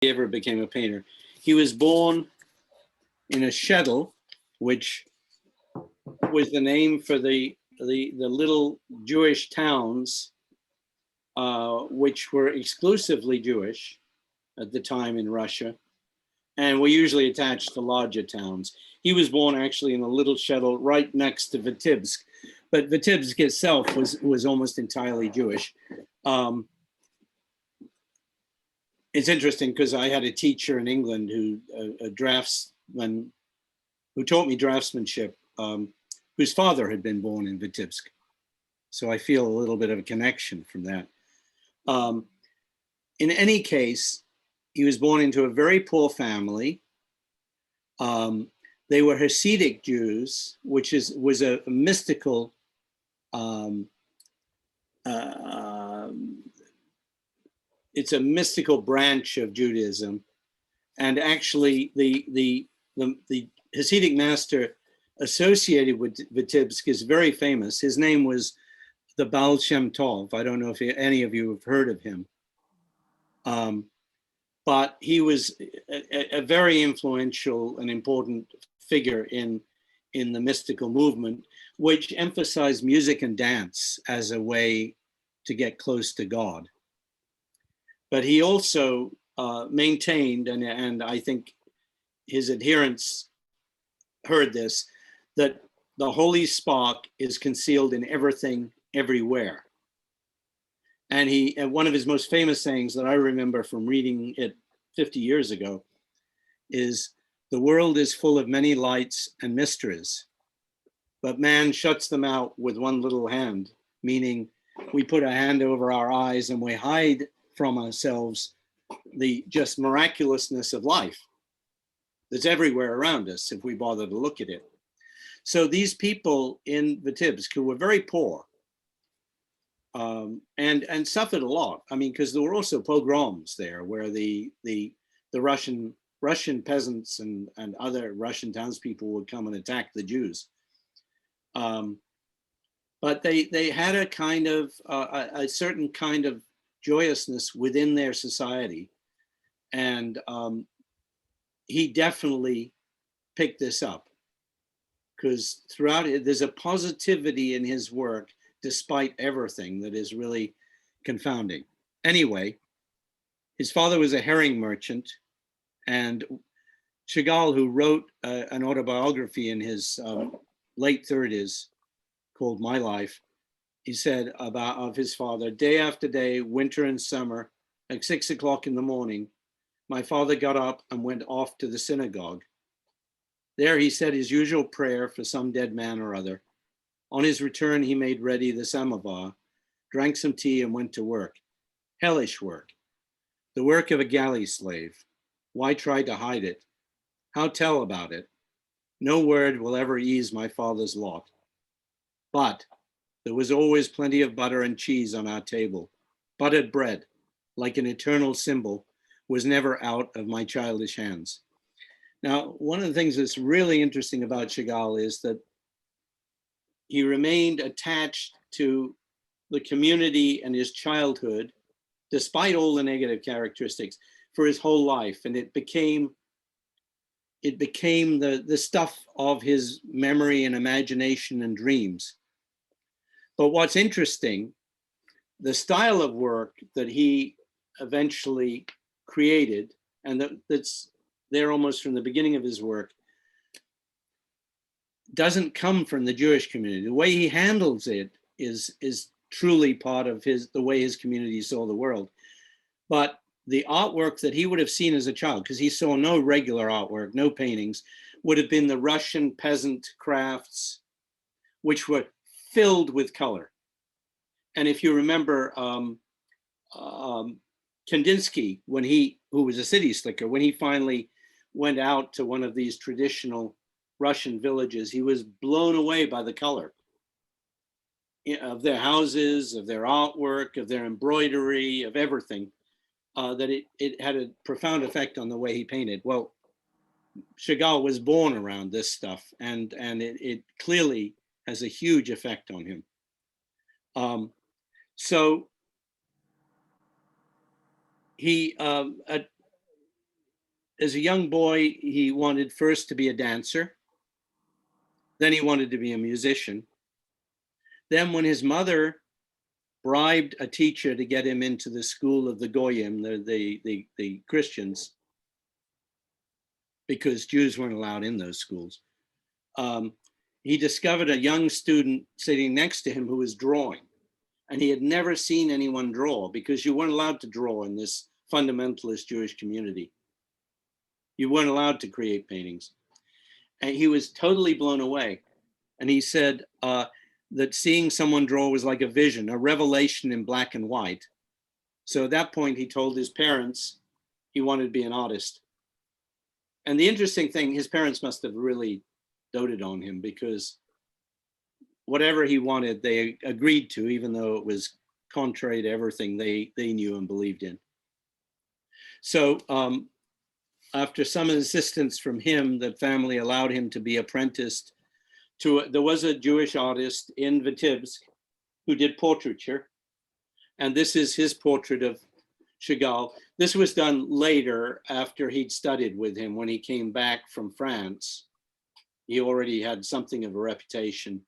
he ever became a painter. He was born in a shtetl, which was the name for the little Jewish towns, which were exclusively Jewish at the time in Russia, and were usually attached to larger towns. He was born actually in a little shtetl right next to Vitebsk, but Vitebsk itself was almost entirely Jewish. It's interesting because I had a teacher in England who a draftsman who taught me draftsmanship, whose father had been born in Vitebsk. So I feel a little bit of a connection from that. In any case, he was born into a very poor family. They were Hasidic Jews, which was a mystical it's a mystical branch of Judaism. And actually the Hasidic master associated with Vitebsk is very famous. His name was the Baal Shem Tov. I don't know if any of you have heard of him. But he was a very influential and important figure in the mystical movement, which emphasized music and dance as a way to get close to God. But he also maintained, and I think his adherents heard this, that the holy spark is concealed in everything, everywhere. And one of his most famous sayings that I remember from reading it 50 years ago is, "The world is full of many lights and mysteries, but man shuts them out with one little hand," meaning we put a hand over our eyes and we hide from ourselves the just miraculousness of life that's everywhere around us if we bother to look at it. So these people in Vitebsk who were very poor, and suffered a lot. I mean, because there were also pogroms there where the Russian peasants and other Russian townspeople would come and attack the Jews. But they had a kind of a certain kind of joyousness within their society, and he definitely picked this up, because throughout it there's a positivity in his work despite everything that is really confounding. Anyway, his father was a herring merchant, and Chagall, who wrote an autobiography in his late 30s called My Life, he said of his father, "Day after day, winter and summer, at 6 o'clock in the morning, my father got up and went off to the synagogue. There he said his usual prayer for some dead man or other. On his return, he made ready the samovar, drank some tea, and went to work. Hellish work. The work of a galley slave. Why try to hide it? How tell about it? No word will ever ease my father's lot. But there was always plenty of butter and cheese on our table. Buttered bread, like an eternal symbol, was never out of my childish hands." Now, one of the things that's really interesting about Chagall is that he remained attached to the community and his childhood, despite all the negative characteristics, for his whole life. And it became the stuff of his memory and imagination and dreams. But what's interesting, the style of work that he eventually created, and that's there almost from the beginning of his work, doesn't come from the Jewish community. The way he handles it is truly part of the way his community saw the world. But the artwork that he would have seen as a child, because he saw no regular artwork, no paintings, would have been the Russian peasant crafts, which were filled with color. And if you remember Kandinsky, who was a city slicker, when he finally went out to one of these traditional Russian villages, he was blown away by the color of their houses, of their artwork, of their embroidery, of everything, that it had a profound effect on the way he painted. Well, Chagall was born around this stuff, and it clearly has a huge effect on him. So he as a young boy, he wanted first to be a dancer. Then he wanted to be a musician. Then when his mother bribed a teacher to get him into the school of the Goyim, the Christians, because Jews weren't allowed in those schools, he discovered a young student sitting next to him who was drawing. And he had never seen anyone draw, because you weren't allowed to draw in this fundamentalist Jewish community. You weren't allowed to create paintings. And he was totally blown away. And he said that seeing someone draw was like a vision, a revelation in black and white. So at that point, he told his parents he wanted to be an artist. And the interesting thing, his parents must have really doted on him, because whatever he wanted, they agreed to, even though it was contrary to everything they knew and believed in. So after some insistence from him, the family allowed him to be apprenticed to, there was a Jewish artist in Vitebsk who did portraiture. And this is his portrait of Chagall. This was done later, after he'd studied with him. When he came back from France, he already had something of a reputation.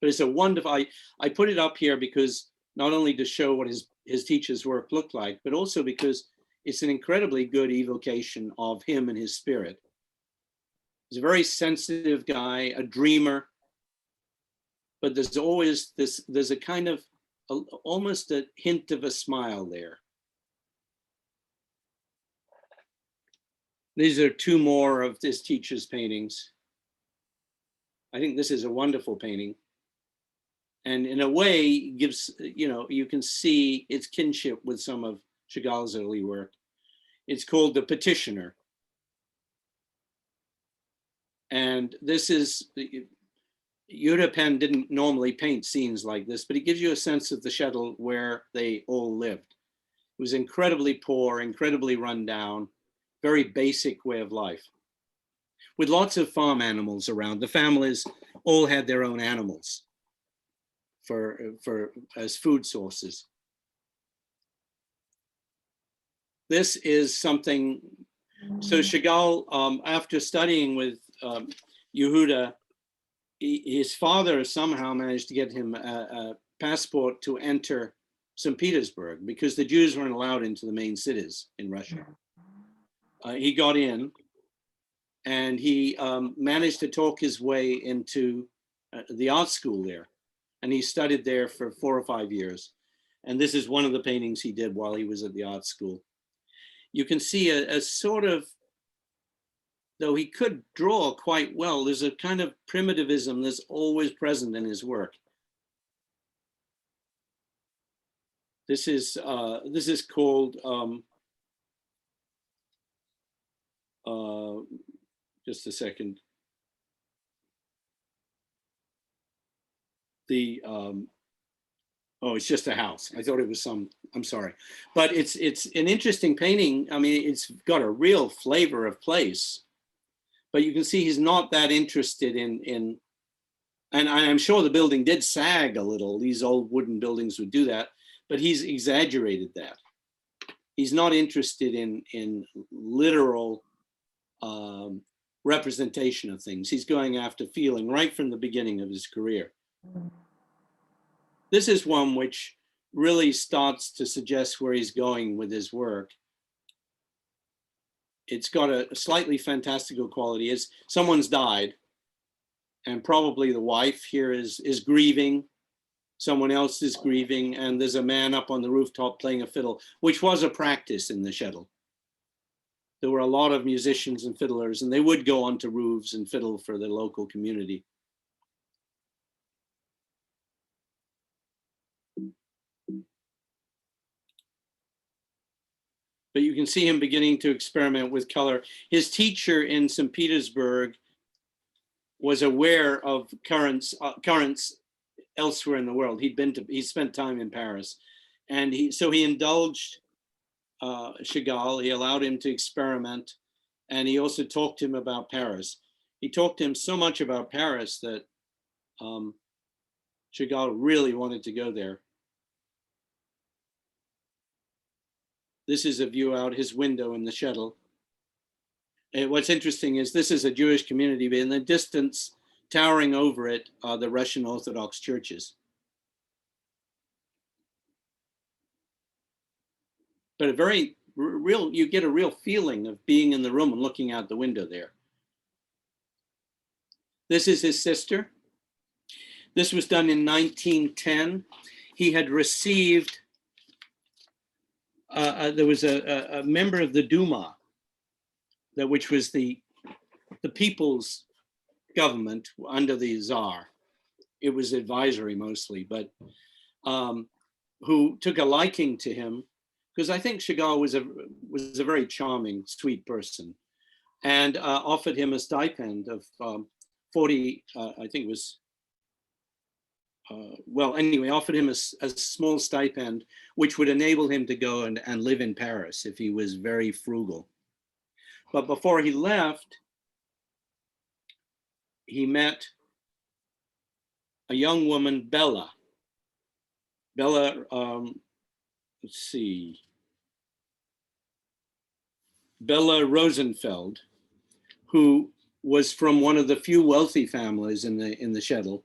But it's a wonderful, I put it up here because not only to show what his teacher's work looked like, but also because it's an incredibly good evocation of him and his spirit. He's a very sensitive guy, a dreamer, but there's always this, there's a kind of, almost a hint of a smile there. These are two more of this teacher's paintings. I think this is a wonderful painting. And in a way gives, you know, you can see its kinship with some of Chagall's early work. It's called The Petitioner. And this is, Yuda Penn didn't normally paint scenes like this, but it gives you a sense of the shtetl where they all lived. It was incredibly poor, incredibly run down, very basic way of life, with lots of farm animals around. The families all had their own animals as food sources. This is something, so Chagall, after studying with Yehuda, his father somehow managed to get him a passport to enter St. Petersburg, because the Jews weren't allowed into the main cities in Russia. He got in, and he managed to talk his way into the art school there. And he studied there for 4 or 5 years. And this is one of the paintings he did while he was at the art school. You can see a sort of, though he could draw quite well, there's a kind of primitivism that's always present in his work. This is called, just a second. Oh, it's just a house. I thought it was some, I'm sorry. But it's an interesting painting. I mean, it's got a real flavor of place, but you can see he's not that interested in, and I'm sure the building did sag a little. These old wooden buildings would do that, but he's exaggerated that. He's not interested in literal representation of things. He's going after feeling right from the beginning of his career. This is one which really starts to suggest where he's going with his work. It's got a slightly fantastical quality. It's someone's died, and probably the wife here is grieving. Someone else is grieving, and there's a man up on the rooftop playing a fiddle, which was a practice in the shtetl. There were a lot of musicians and fiddlers, and they would go onto roofs and fiddle for the local community. But you can see him beginning to experiment with color. His teacher in St. Petersburg was aware of currents elsewhere in the world. He spent time in Paris, and so he indulged Chagall. He allowed him to experiment, and he also talked to him about Paris. He talked to him so much about Paris that Chagall really wanted to go there. This is a view out his window in the shtetl. What's interesting is this is a Jewish community, but in the distance, towering over it are the Russian Orthodox churches. But a very real, you get a real feeling of being in the room and looking out the window there. This is his sister. This was done in 1910. He had received, there was a member of the Duma, which was the people's government under the Tsar. It was advisory mostly, but who took a liking to him, because I think Chagall was a very charming, sweet person, and offered him a stipend of 40, I think it was, well, anyway, offered him a small stipend, which would enable him to go and live in Paris if he was very frugal. But before he left, he met a young woman, Bella. Bella, let's see, Bella Rosenfeld, who was from one of the few wealthy families in the Chagall,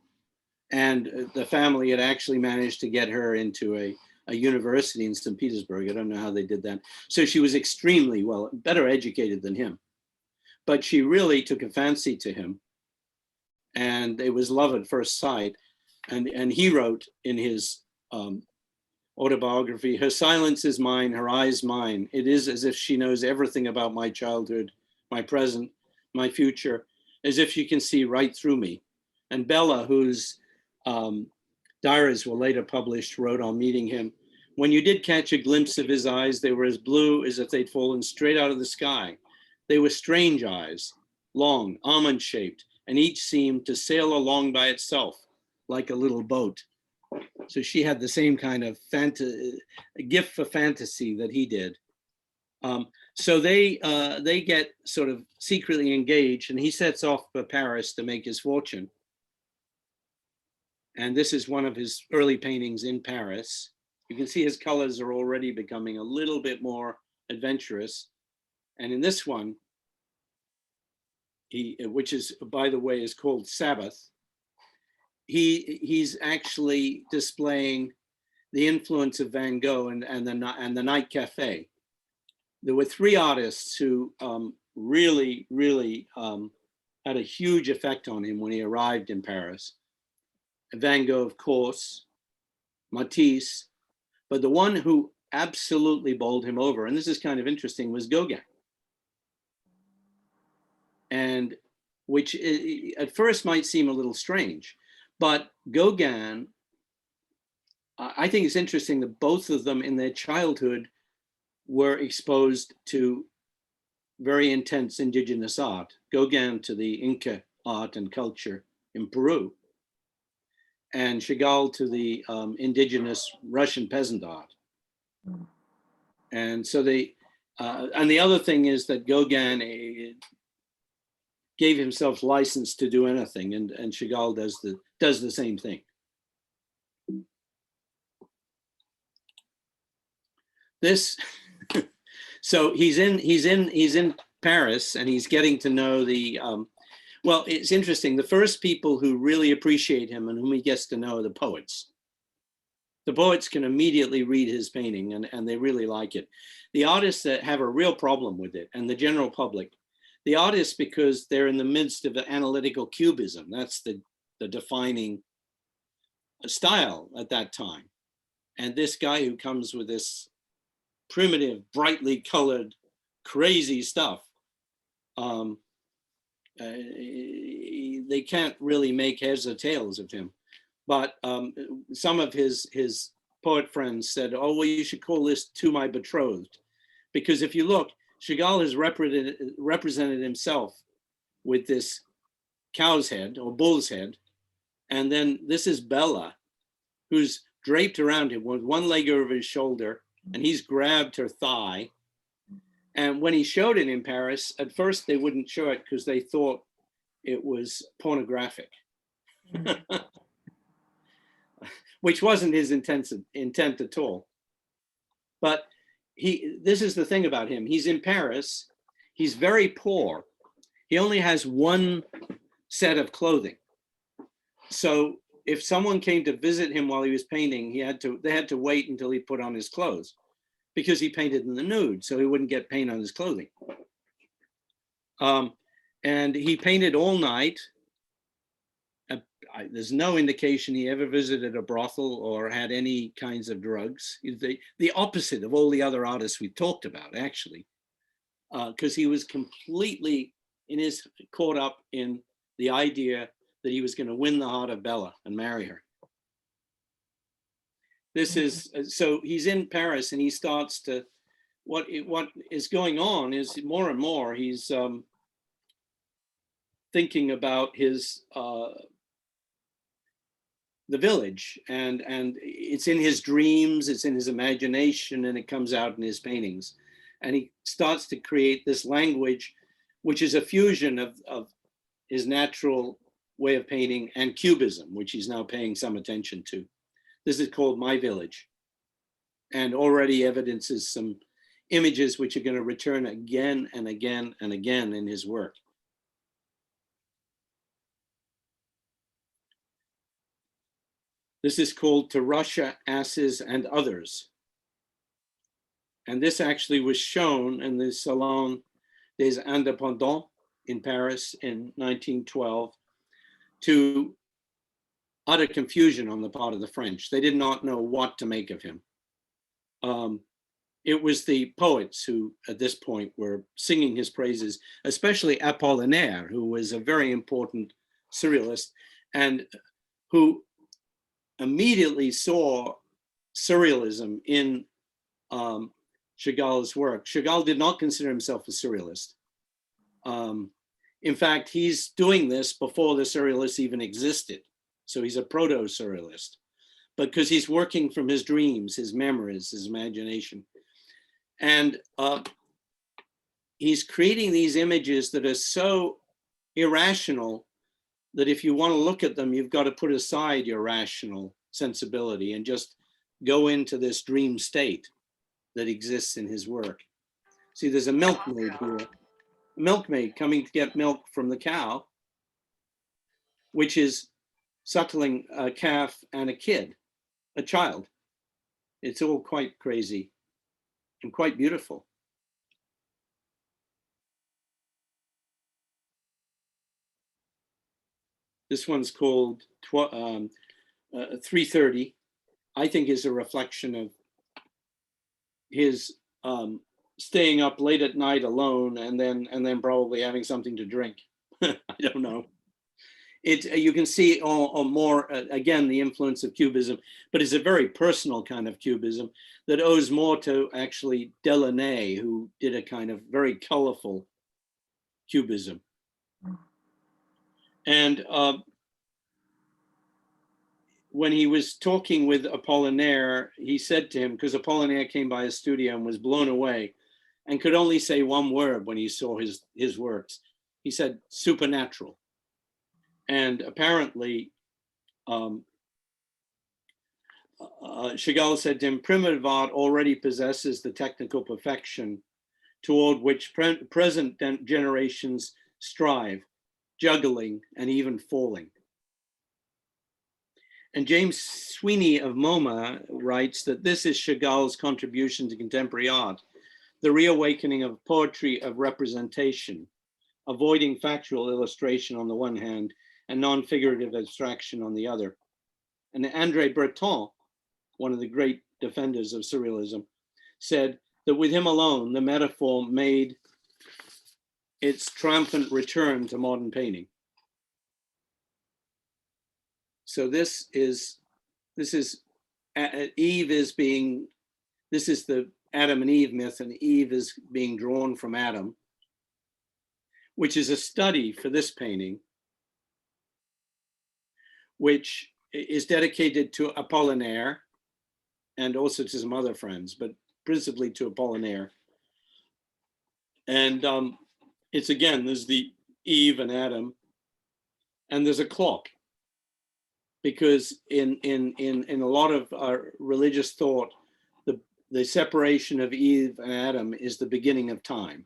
and the family had actually managed to get her into a university in St. Petersburg. I don't know how they did that. So she was extremely well, better educated than him, but she really took a fancy to him, and it was love at first sight. And he wrote in his autobiography, "Her silence is mine, her eyes mine. It is as if she knows everything about my childhood, my present, my future, as if she can see right through me." And Bella, whose diaries were later published, wrote on meeting him, "When you did catch a glimpse of his eyes, they were as blue as if they'd fallen straight out of the sky. They were strange eyes, long, almond-shaped, and each seemed to sail along by itself, like a little boat." So she had the same kind of gift for fantasy that he did. So they get sort of secretly engaged, and he sets off for Paris to make his fortune. And this is one of his early paintings in Paris. You can see his colors are already becoming a little bit more adventurous. And in this one, which is, by the way, is called Sabbath, he's actually displaying the influence of Van Gogh and the Night Cafe. There were three artists who really had a huge effect on him when he arrived in Paris. Van Gogh, of course, Matisse, but the one who absolutely bowled him over, and this is kind of interesting, was Gauguin. And which at first might seem a little strange, but Gauguin, I think it's interesting that both of them in their childhood were exposed to very intense indigenous art. Gauguin to the Inca art and culture in Peru, and Chagall to the indigenous Russian peasant art. And so and the other thing is that Gauguin gave himself license to do anything, and Chagall does the same thing. This, so he's in Paris, and he's getting to know the. Well, it's interesting. The first people who really appreciate him and whom he gets to know are the poets. The poets can immediately read his painting, and they really like it. The artists that have a real problem with it, and the general public. The artists, because they're in the midst of the analytical cubism. That's the defining style at that time. And this guy who comes with this primitive, brightly colored, crazy stuff, they can't really make heads or tails of him. But some of his poet friends said, "Oh, well, you should call this To My Betrothed." Because if you look, Chagall has represented himself with this cow's head or bull's head. And then this is Bella, who's draped around him with one leg over his shoulder, and he's grabbed her thigh. And when he showed it in Paris, at first they wouldn't show it because they thought it was pornographic, which wasn't his intent at all. But this is the thing about him. He's in Paris. he's very poor. He only has one set of clothing. So if someone came to visit him while he was painting, they had to wait until he put on his clothes, because he painted in the nude, so he wouldn't get paint on his clothing. And he painted all night. There's no indication he ever visited a brothel or had any kinds of drugs. The opposite of all the other artists we talked about, actually, because he was completely caught up in the idea that he was going to win the heart of Bella and marry her. This is, so he's in Paris and he starts to, what is going on is more and more he's thinking about his, the village, and it's in his dreams, it's in his imagination, and it comes out in his paintings. And he starts to create this language, which is a fusion of his natural way of painting and Cubism, which he's now paying some attention to. This is called My Village, and already evidences some images which are going to return again and again and again in his work. This is called To Russia, Asses and Others. And this actually was shown in the Salon des Indépendants in Paris in 1912 to utter confusion on the part of the French. They did not know what to make of him. It was the poets who, at this point, were singing his praises, especially Apollinaire, who was a very important surrealist and who immediately saw surrealism in Chagall's work. Chagall did not consider himself a surrealist. In fact, he's doing this before the surrealists even existed. So he's a proto-surrealist, because he's working from his dreams, his memories, his imagination. And he's creating these images that are so irrational that if you want to look at them, you've got to put aside your rational sensibility and just go into this dream state that exists in his work. See, there's a milkmaid here, a milkmaid coming to get milk from the cow, which is suckling a calf and a kid, a child. It's all quite crazy and quite beautiful. This one's called 3:30. I think is a reflection of his staying up late at night alone and then probably having something to drink. I don't know. You can see more, again, the influence of Cubism, but it's a very personal kind of Cubism that owes more to actually Delaunay, who did a kind of very colorful Cubism. And when he was talking with Apollinaire, he said to him, because Apollinaire came by his studio and was blown away and could only say one word when he saw his works. He said, supernatural. And apparently, Chagall said to him, primitive art already possesses the technical perfection toward which present generations strive, juggling and even falling. And James Sweeney of MoMA writes that this is Chagall's contribution to contemporary art, the reawakening of poetry of representation, avoiding factual illustration on the one hand and non-figurative abstraction on the other. And André Breton, one of the great defenders of surrealism, said that with him alone, the metaphor made its triumphant return to modern painting. So this is Eve is being, this is the Adam and Eve myth, and Eve is being drawn from Adam, which is a study for this painting, which is dedicated to Apollinaire and also to some other friends, but principally to Apollinaire. And it's, again, there's the Eve and Adam, and there's a clock, because in a lot of religious thought, the separation of Eve and Adam is the beginning of time.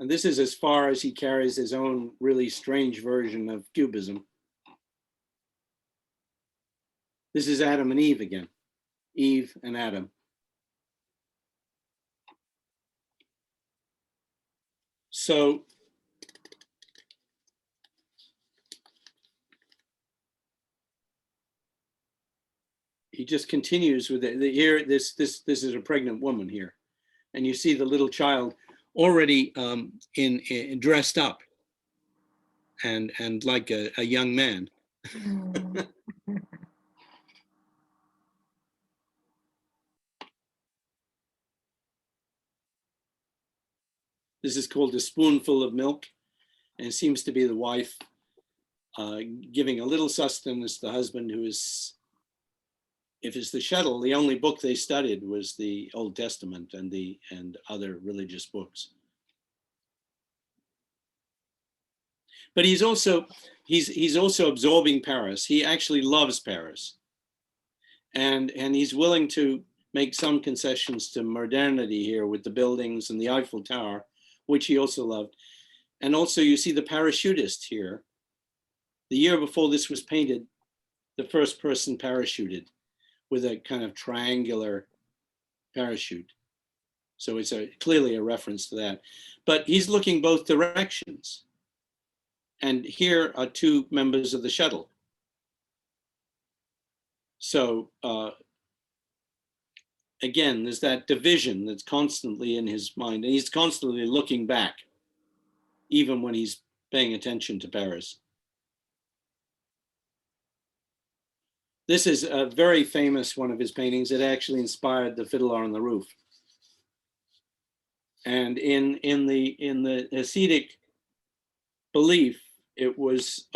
And this is as far as he carries his own really strange version of Cubism. This is Adam and Eve again, Eve and Adam. So he just continues with it. Here, this is a pregnant woman here, and you see the little child already in dressed up and like a young man. This is called A Spoonful of Milk, and it seems to be the wife giving a little sustenance to the husband, who is, if it's the Chagall, the only book they studied was the Old Testament and other religious books. But he's also absorbing Paris. He actually loves Paris, and he's willing to make some concessions to modernity here with the buildings and the Eiffel Tower, which he also loved. And also you see the parachutist here. The year before this was painted, the first person parachuted with a kind of triangular parachute. So it's clearly a reference to that. But he's looking both directions. And here are two members of the shuttle. So again, there's that division that's constantly in his mind, and he's constantly looking back, even when he's paying attention to Paris. This is a very famous one of his paintings. It actually inspired the Fiddler on the Roof. And in the Hasidic belief, it was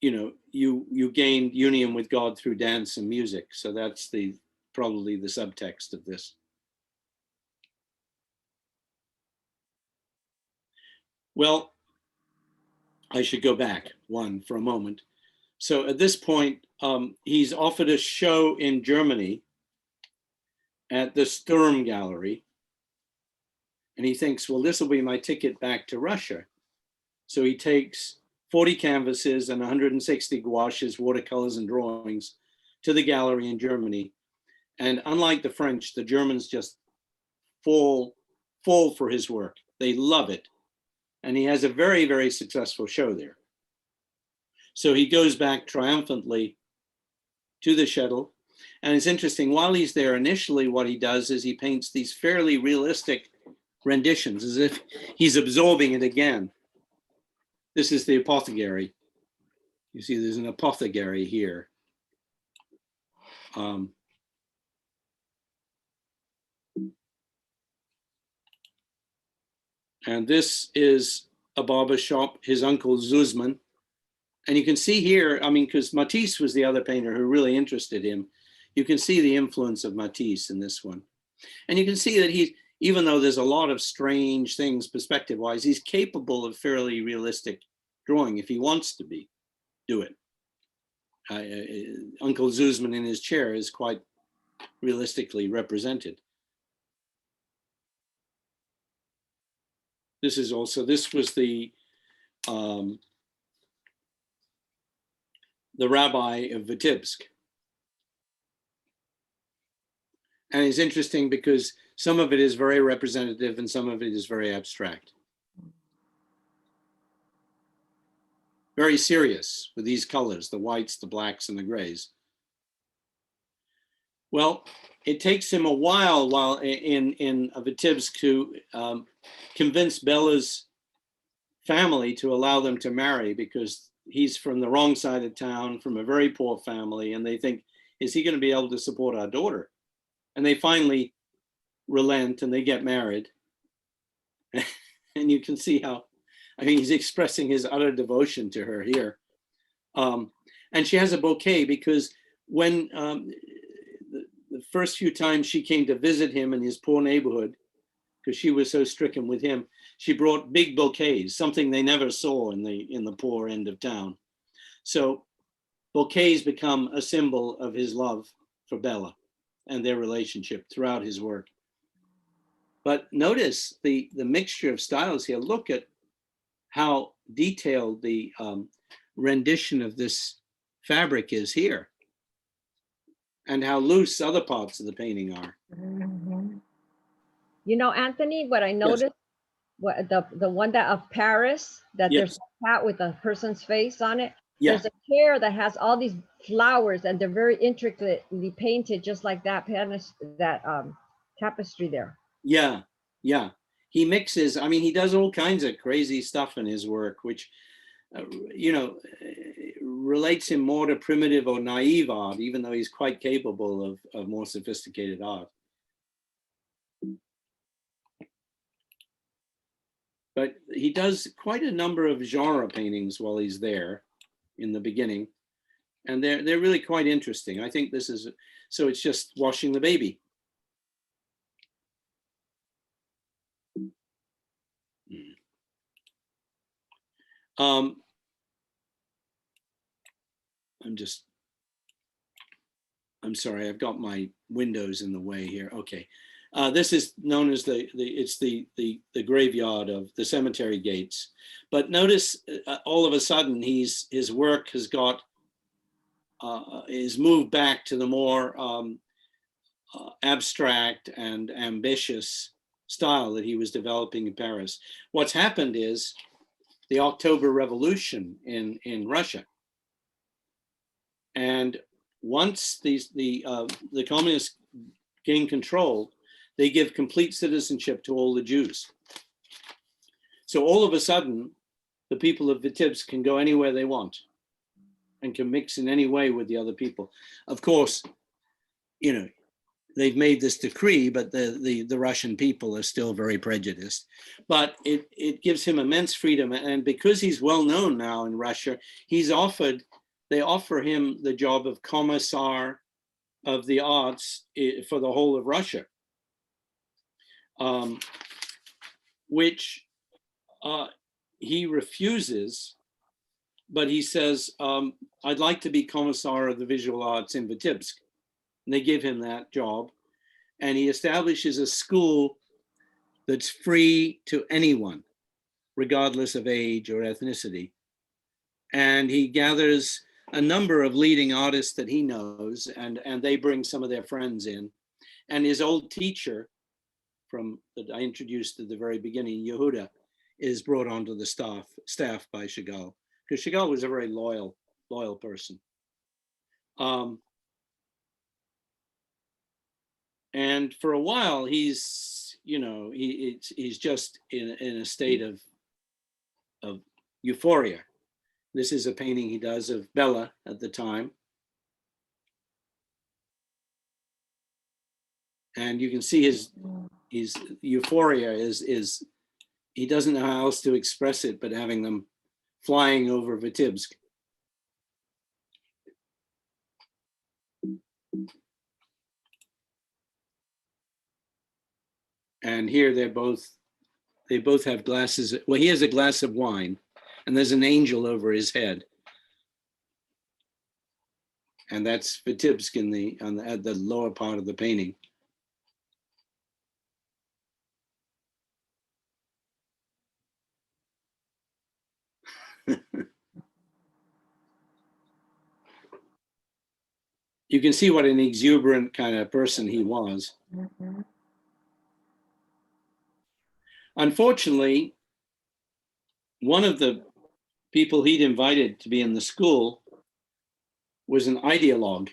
you gained union with God through dance and music. So that's probably the subtext of this. Well, I should go back one for a moment. So at this point, he's offered a show in Germany at the Sturm Gallery. And he thinks, well, this will be my ticket back to Russia. So he takes 40 canvases and 160 gouaches, watercolors, and drawings to the gallery in Germany. And unlike the French, the Germans just fall for his work. They love it. And he has a very, very successful show there. So he goes back triumphantly to the Chagall. And it's interesting, while he's there, initially what he does is he paints these fairly realistic renditions, as if he's absorbing it again. This is the apothecary. You see there's an apothecary here. And this is a barber shop, his uncle Zuzman. And you can see here, I mean, because Matisse was the other painter who really interested him. You can see the influence of Matisse in this one. And you can see that even though there's a lot of strange things perspective-wise, he's capable of fairly realistic drawing if he wants to do it. Uncle Zuzman in his chair is quite realistically represented. This was the rabbi of Vitebsk. And it's interesting because some of it is very representative and some of it is very abstract. Very serious with these colors, the whites, the blacks, and the grays. Well, it takes him a while in Vitebsk to convince Bella's family to allow them to marry, because he's from the wrong side of town, from a very poor family, and they think, is he going to be able to support our daughter? And they finally relent and they get married. And you can see how, I mean, he's expressing his utter devotion to her here. And she has a bouquet because when the first few times she came to visit him in his poor neighborhood, because she was so stricken with him, she brought big bouquets, something they never saw in the poor end of town. So bouquets become a symbol of his love for Bella and their relationship throughout his work. But notice the mixture of styles here. Look at how detailed the rendition of this fabric is here, and how loose other parts of the painting are. Mhm. You know, Anthony, what I Yes. noticed, what the one that of Paris, that there's Yes. a cat with a person's face on it. Yeah. There's a chair that has all these flowers, and they're very intricately painted, just like that tapestry there. Yeah. Yeah. He mixes. I mean, he does all kinds of crazy stuff in his work, which, you know, relates him more to primitive or naive art, even though he's quite capable of more sophisticated art. But he does quite a number of genre paintings while he's there in the beginning, and they're really quite interesting. I think this is, so it's just washing the baby. I'm sorry, I've got my windows in the way here. Okay. This is known as the graveyard of the cemetery gates. But notice all of a sudden his work has got, is moved back to the more abstract and ambitious style that he was developing in Paris. What's happened is the October Revolution in Russia. And once the communists gain control, they give complete citizenship to all the Jews. So all of a sudden, the people of Vitebsk can go anywhere they want and can mix in any way with the other people. Of course, you know, they've made this decree, but the Russian people are still very prejudiced. But it gives him immense freedom. And because he's well known now in Russia, they offer him the job of commissar of the arts for the whole of Russia, which he refuses, but he says, I'd like to be commissar of the visual arts in Vitebsk. And they give him that job, and he establishes a school that's free to anyone, regardless of age or ethnicity. And he gathers a number of leading artists that he knows, and they bring some of their friends in. And his old teacher from that I introduced at the very beginning, Yehuda, is brought onto the staff by Chagall, because Chagall was a very loyal person. And for a while, he's, you know, he's just in a state of euphoria. This is a painting he does of Bella at the time. And you can see his euphoria is he doesn't know how else to express it but having them flying over Vitebsk. And here they both have glasses. Well, he has a glass of wine, and there's an angel over his head. And that's Vitebsk at the lower part of the painting. You can see what an exuberant kind of person he was. Mm-hmm. Unfortunately, one of the people he'd invited to be in the school was an ideologue,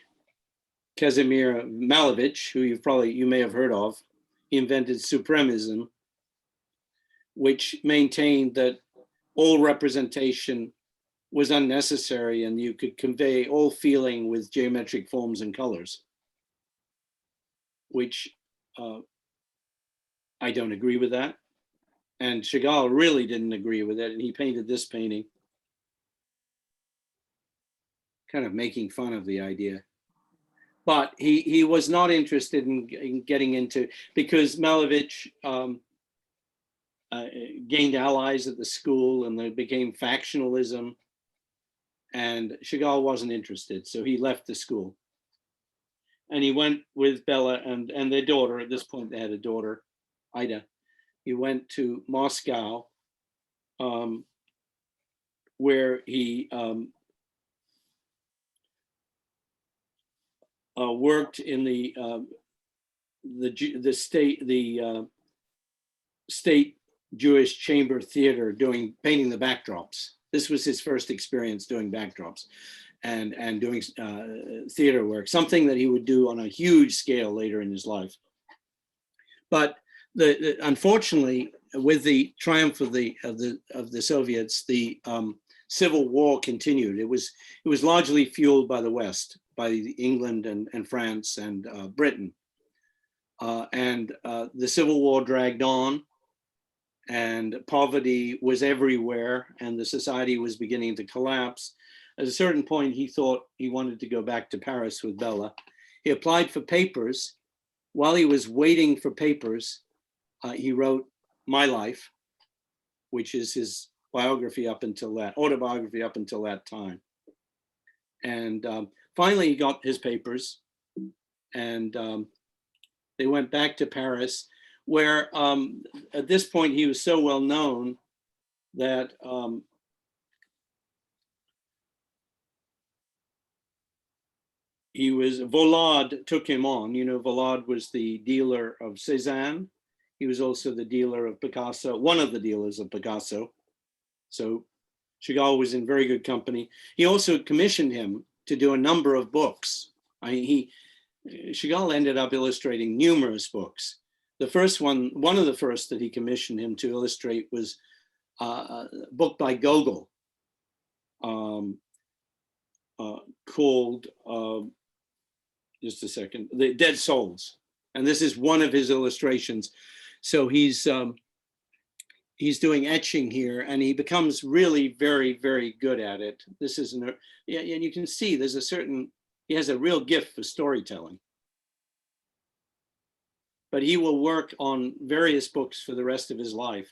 Kazimir Malevich, who you may have heard of. He invented supremism, which maintained that all representation was unnecessary and you could convey all feeling with geometric forms and colors, which I don't agree with that. And Chagall really didn't agree with it, and he painted this painting, kind of making fun of the idea. But he was not interested in getting into, because Malevich gained allies at the school and there became factionalism, and Chagall wasn't interested, so he left the school. And he went with Bella and their daughter. At this point, they had a daughter. Ida. He went to Moscow, where he worked in the state Jewish Chamber Theater, painting the backdrops. This was his first experience doing backdrops and doing theater work, something that he would do on a huge scale later in his life. But unfortunately, with the triumph of the Soviets, the Civil War continued. It was largely fueled by the West, by England and France and Britain. The Civil War dragged on, and poverty was everywhere, and the society was beginning to collapse. At a certain point, he thought he wanted to go back to Paris with Bella. He applied for papers. While he was waiting for papers, he wrote My Life, which is his autobiography up until that time. And finally, he got his papers, and they went back to Paris, where at this point he was so well known that Volard took him on. You know, Volard was the dealer of Cézanne. He was also the dealer of Picasso, one of the dealers of Picasso. So Chagall was in very good company. He also commissioned him to do a number of books. Chagall ended up illustrating numerous books. The first one of the first that he commissioned him to illustrate was a book by Gogol called, just a second, The Dead Souls. And this is one of his illustrations. So he's doing etching here, and he becomes really very, very good at it. This is, and you can see there's he has a real gift for storytelling. But he will work on various books for the rest of his life.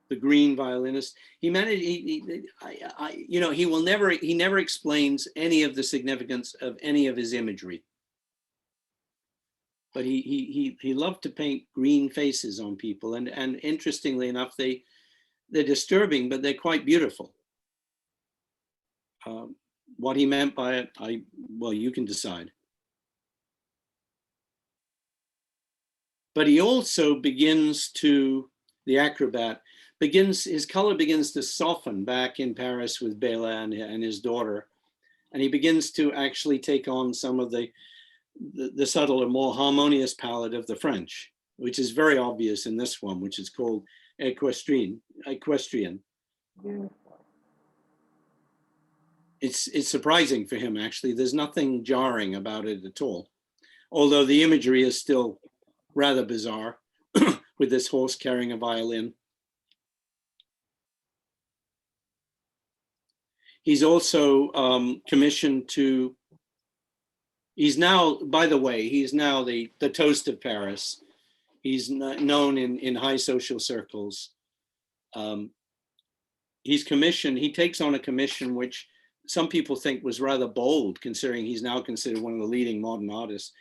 The Green Violinist. He managed. He never explains any of the significance of any of his imagery. But he loved to paint green faces on people, and interestingly enough, they're disturbing, but they're quite beautiful. What he meant by it, well, you can decide. But he also the acrobat his color begins to soften back in Paris with Bella and his daughter. And he begins to actually take on some of the subtler, more harmonious palette of the French, which is very obvious in this one, which is called Equestrian. It's surprising for him, actually. There's nothing jarring about it at all, although the imagery is still rather bizarre with this horse carrying a violin. He's also commissioned to, he's now, by the way, he's now the toast of Paris. He's known in high social circles. He takes on a commission which some people think was rather bold, considering he's now considered one of the leading modern artists.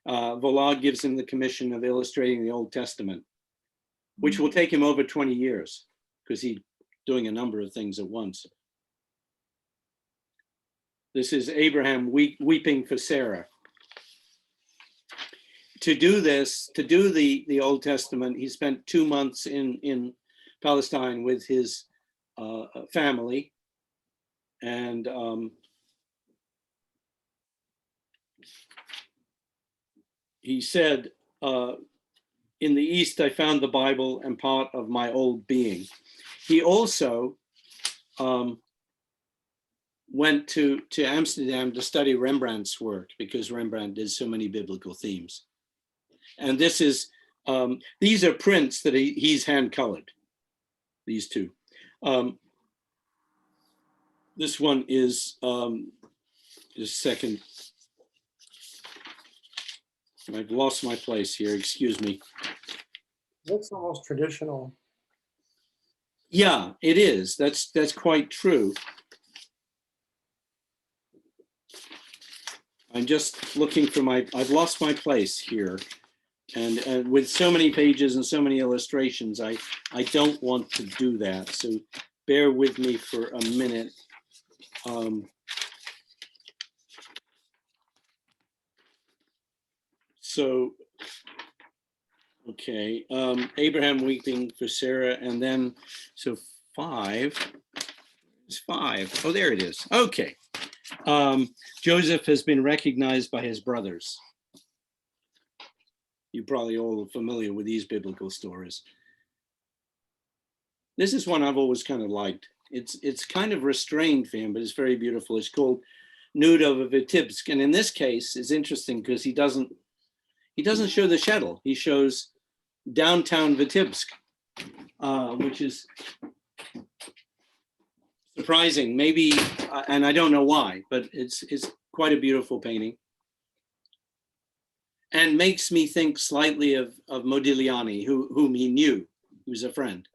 Volard gives him the commission of illustrating the Old Testament, which will take him over 20 years because he's doing a number of things at once. This is Abraham weeping for Sarah. To do the Old Testament, he spent 2 months in Palestine with his family. And he said, in the East, I found the Bible and part of my old being. He also went to Amsterdam to study Rembrandt's work because Rembrandt did so many biblical themes. And this is, these are prints that he's hand colored, these two. This one is, just a second. I've lost my place here, excuse me. Looks almost traditional. Yeah, it is. That's quite true. I'm just looking for I've lost my place here. And with so many pages and so many illustrations, I don't want to do that. So bear with me for a minute. Okay, Abraham weeping for Sarah, and then, so 5, it's 5. Oh, there it is. Okay. Joseph has been recognized by his brothers. You probably all are familiar with these biblical stories. This is one I've always kind of liked. It's kind of restrained for him, but it's very beautiful. It's called Nude of Vitebsk. And in this case, it's interesting because he doesn't show the shtetl. He shows downtown Vitebsk, which is surprising, maybe, and I don't know why, but it's quite a beautiful painting, and makes me think slightly of Modigliani, whom he knew, who was a friend.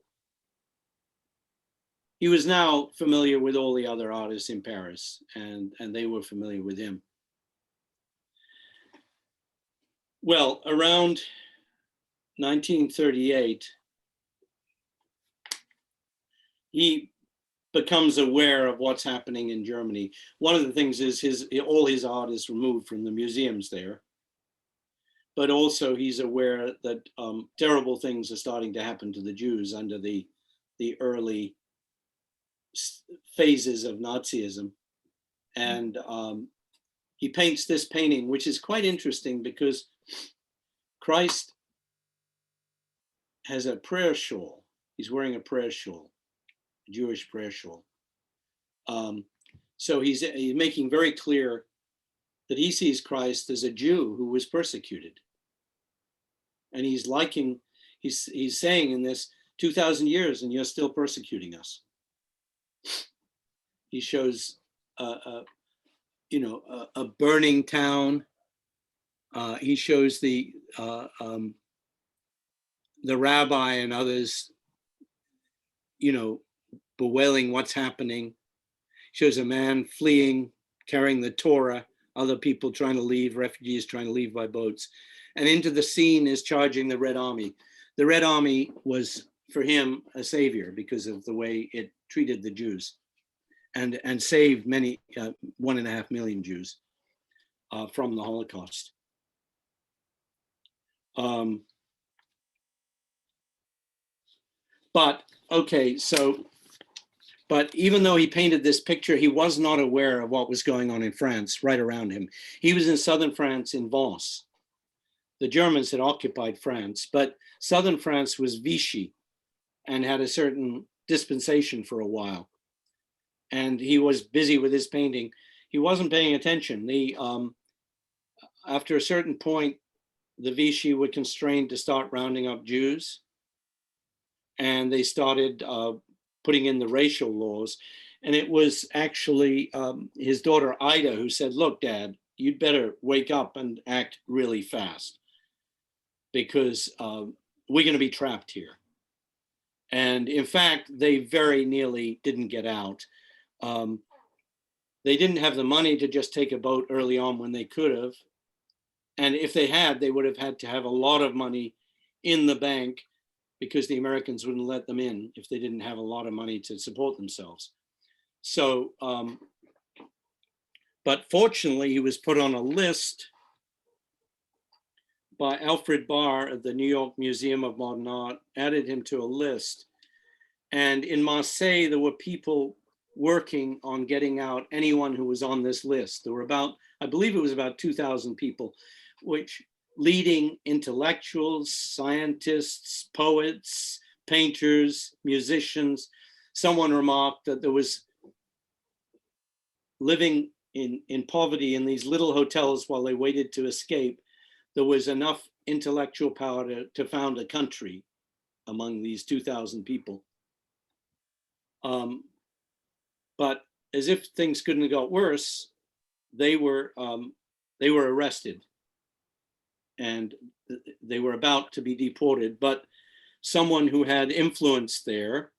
He was now familiar with all the other artists in Paris, and they were familiar with him. Well, around 1938, he becomes aware of what's happening in Germany. One of the things is all his art is removed from the museums there, but also he's aware that terrible things are starting to happen to the Jews under the early phases of Nazism. And he paints this painting, which is quite interesting because Christ has a prayer shawl. He's wearing a prayer shawl, a Jewish prayer shawl. So he's making very clear that he sees Christ as a Jew who was persecuted. And he's saying in this, 2,000 years and you're still persecuting us. He shows a burning town. He shows the rabbi and others, bewailing what's happening. Shows a man fleeing, carrying the Torah, other people trying to leave, refugees trying to leave by boats. And into the scene is charging the Red Army. The Red Army was, for him, a savior because of the way it treated the Jews and saved many, 1.5 million Jews from the Holocaust. But even though he painted this picture, he was not aware of what was going on in France right around him. He was in southern France in Vence. The Germans had occupied France, but southern France was Vichy and had a certain dispensation for a while. And he was busy with his painting. He wasn't paying attention. After a certain point, the Vichy were constrained to start rounding up Jews. And they started putting in the racial laws. And it was actually his daughter, Ida, who said, look, Dad, you'd better wake up and act really fast because we're going to be trapped here. And in fact, they very nearly didn't get out. They didn't have the money to just take a boat early on when they could have. And if they had, they would have had to have a lot of money in the bank because the Americans wouldn't let them in if they didn't have a lot of money to support themselves. So, but fortunately, he was put on a list by Alfred Barr of the New York Museum of Modern Art, added him to a list. And in Marseille, there were people working on getting out anyone who was on this list. There were about, I believe it was about 2,000 people, which leading intellectuals, scientists, poets, painters, musicians. Someone remarked that there was living in poverty in these little hotels while they waited to escape. There was enough intellectual power to found a country among these 2,000 people. But as if things couldn't have got worse, they were arrested and they were about to be deported. But someone who had influence there,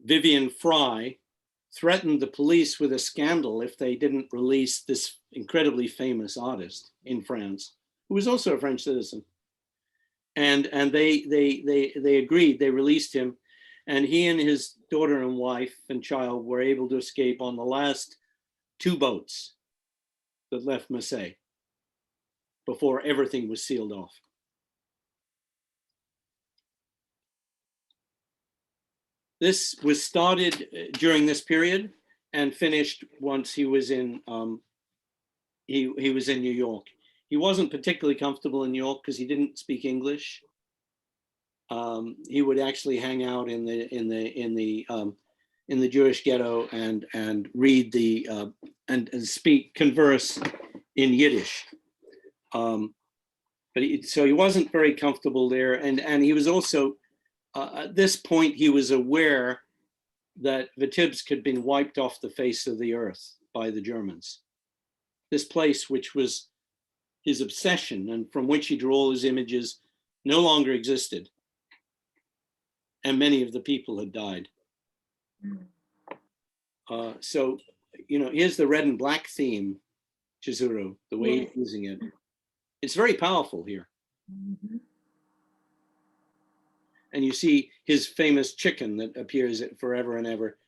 Vivian Fry, threatened the police with a scandal if they didn't release this incredibly famous artist in France, who was also a French citizen. And they agreed. They released him, and he and his daughter and wife and child were able to escape on the last 2 boats that left Marseille before everything was sealed off. This was started during this period and finished once he was in he was in New York. He wasn't particularly comfortable in New York because he didn't speak English. He would actually hang out in the Jewish ghetto and read the and converse in Yiddish. So he wasn't very comfortable there, and he was also at this point he was aware that Vitebsk had been wiped off the face of the earth by the Germans. This place, which was his obsession and from which he drew all his images, no longer existed. And many of the people had died. So, here's the red and black theme, Chizuru, the way he's using it. It's very powerful here. Mm-hmm. And you see his famous chicken that appears forever and ever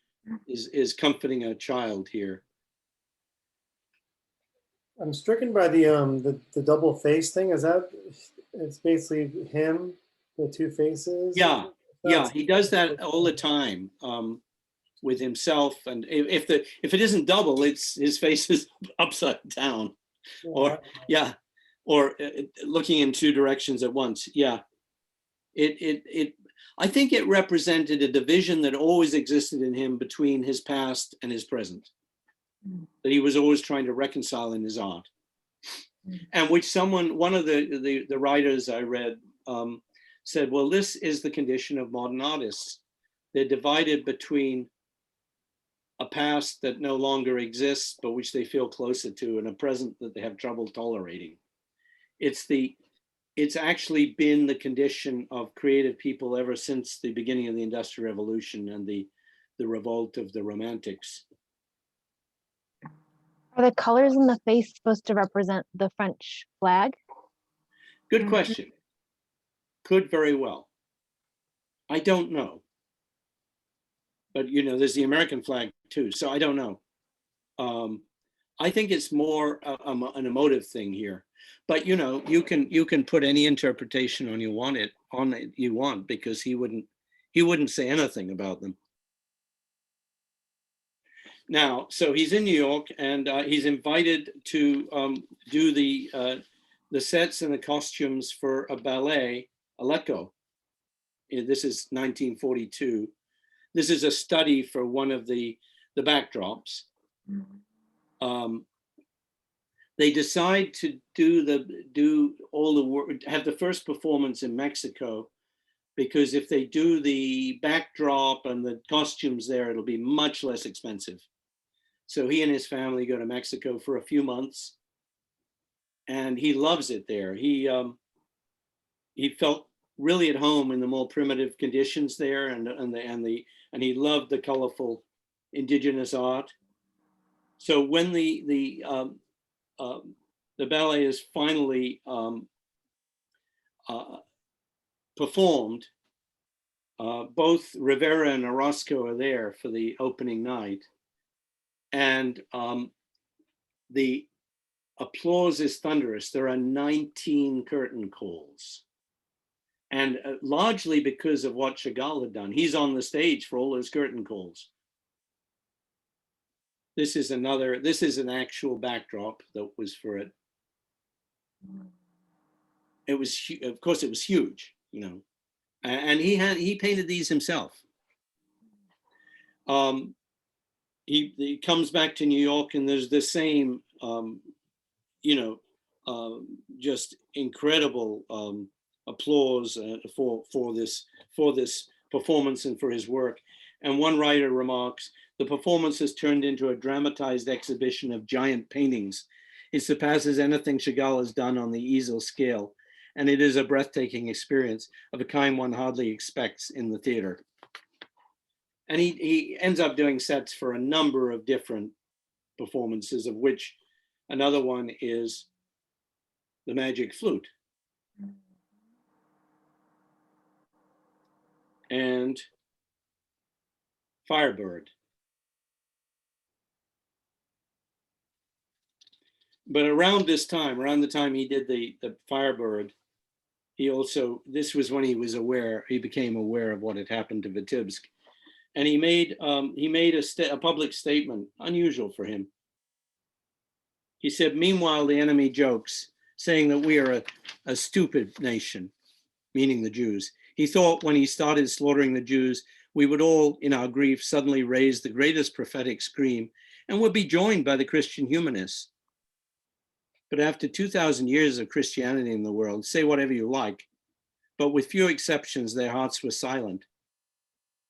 is comforting a child here. I'm stricken by the double face thing. Is that, it's basically him, the 2 faces? Yeah, he does that all the time with himself. And if it isn't double, it's his face is upside down, or looking in 2 directions at once. Yeah, I think it represented a division that always existed in him between his past and his present, that he was always trying to reconcile in his art, and which one of the writers I read said, well, this is the condition of modern artists. They're divided between a past that no longer exists, but which they feel closer to, and a present that they have trouble tolerating. It's actually been the condition of creative people ever since the beginning of the Industrial Revolution and the revolt of the Romantics. Are the colors in the face supposed to represent the French flag? Good question. Could very well. I don't know. But there's the American flag too, so I don't know. I think it's more an emotive thing here. But you can put any interpretation on you want because he wouldn't say anything about them. Now, so he's in New York, and he's invited to do the sets and the costumes for a ballet, Aleko. This is 1942. This is a study for one of the backdrops. They decide to do all the work, have the first performance in Mexico, because if they do the backdrop and the costumes there, it'll be much less expensive. So he and his family go to Mexico for a few months, and he loves it there. He felt really at home in the more primitive conditions there, and he loved the colorful indigenous art. So when the ballet is finally performed, both Rivera and Orozco are there for the opening night, and the applause is thunderous. There are 19 curtain calls, and largely because of what Chagall had done. He's on the stage for all those curtain calls. This is an actual backdrop that was for it. It was, of course, it was huge, and he painted these himself. He comes back to New York, and there's the same, just incredible applause for this performance and for his work. And one writer remarks, the performance has turned into a dramatized exhibition of giant paintings. It surpasses anything Chagall has done on the easel scale, and it is a breathtaking experience of a kind one hardly expects in the theater. And he ends up doing sets for a number of different performances, of which another one is the Magic Flute. And Firebird. But around this time, around the time he did the Firebird, he also, this was when he was aware, he became aware of what had happened to Vitebsk. And he made a public statement, unusual for him. He said, meanwhile, the enemy jokes, saying that we are a stupid nation, meaning the Jews. He thought when he started slaughtering the Jews, we would all, in our grief, suddenly raise the greatest prophetic scream and would be joined by the Christian humanists. But after 2,000 years of Christianity in the world, say whatever you like, but with few exceptions, their hearts were silent.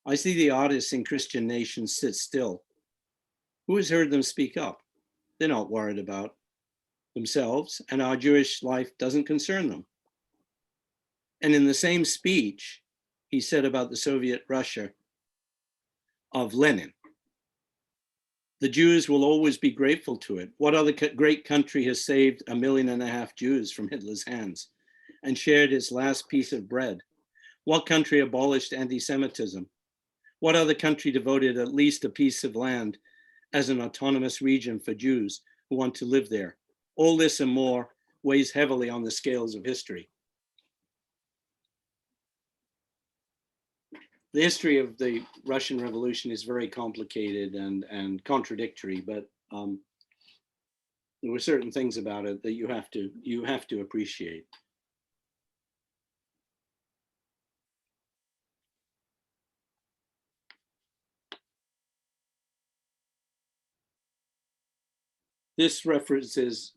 I see the artists in Christian nations sit still. Who has heard them speak up? They're not worried about themselves, and our Jewish life doesn't concern them. And in the same speech, he said about the Soviet Russia of Lenin, the Jews will always be grateful to it. What other great country has saved 1.5 million Jews from Hitler's hands and shared its last piece of bread? What country abolished anti-Semitism? What other country devoted at least a piece of land as an autonomous region for Jews who want to live there? All this and more weighs heavily on the scales of history. The history of the Russian Revolution is very complicated and contradictory, but there were certain things about it that you have to appreciate. This references,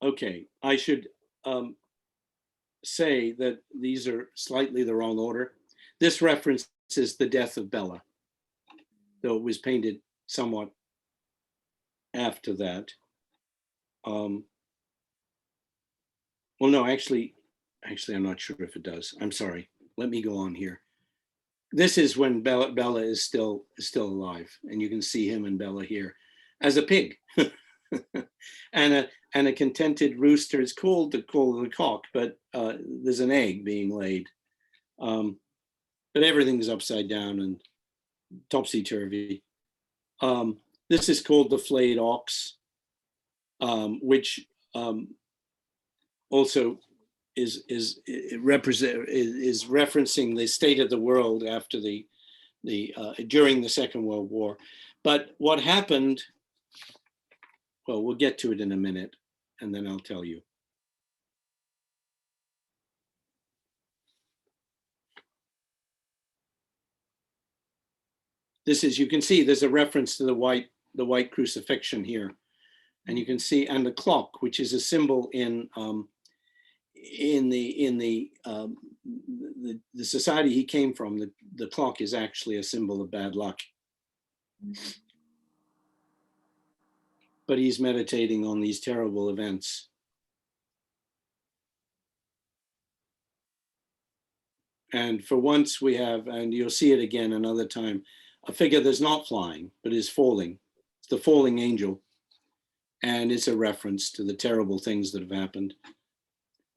okay, I should say that these are slightly the wrong order. This references the death of Bella, though it was painted somewhat after that. Well, no, actually, I'm not sure if it does. I'm sorry. Let me go on here. This is when Bella is still alive, and you can see him and Bella here as a pig, and a contented rooster. It's called the cock, but there's an egg being laid. But everything's upside down and topsy-turvy. This is called the flayed ox, which also is referencing the state of the world after during the Second World War. But what happened, well, we'll get to it in a minute, and then I'll tell you. This is, you can see there's a reference to the white crucifixion here, and you can see, and the clock, which is a symbol in the society he came from. The clock is actually a symbol of bad luck. But he's meditating on these terrible events. And for once we have, and you'll see it again another time, a figure that's not flying, but is falling. It's the falling angel. And it's a reference to the terrible things that have happened,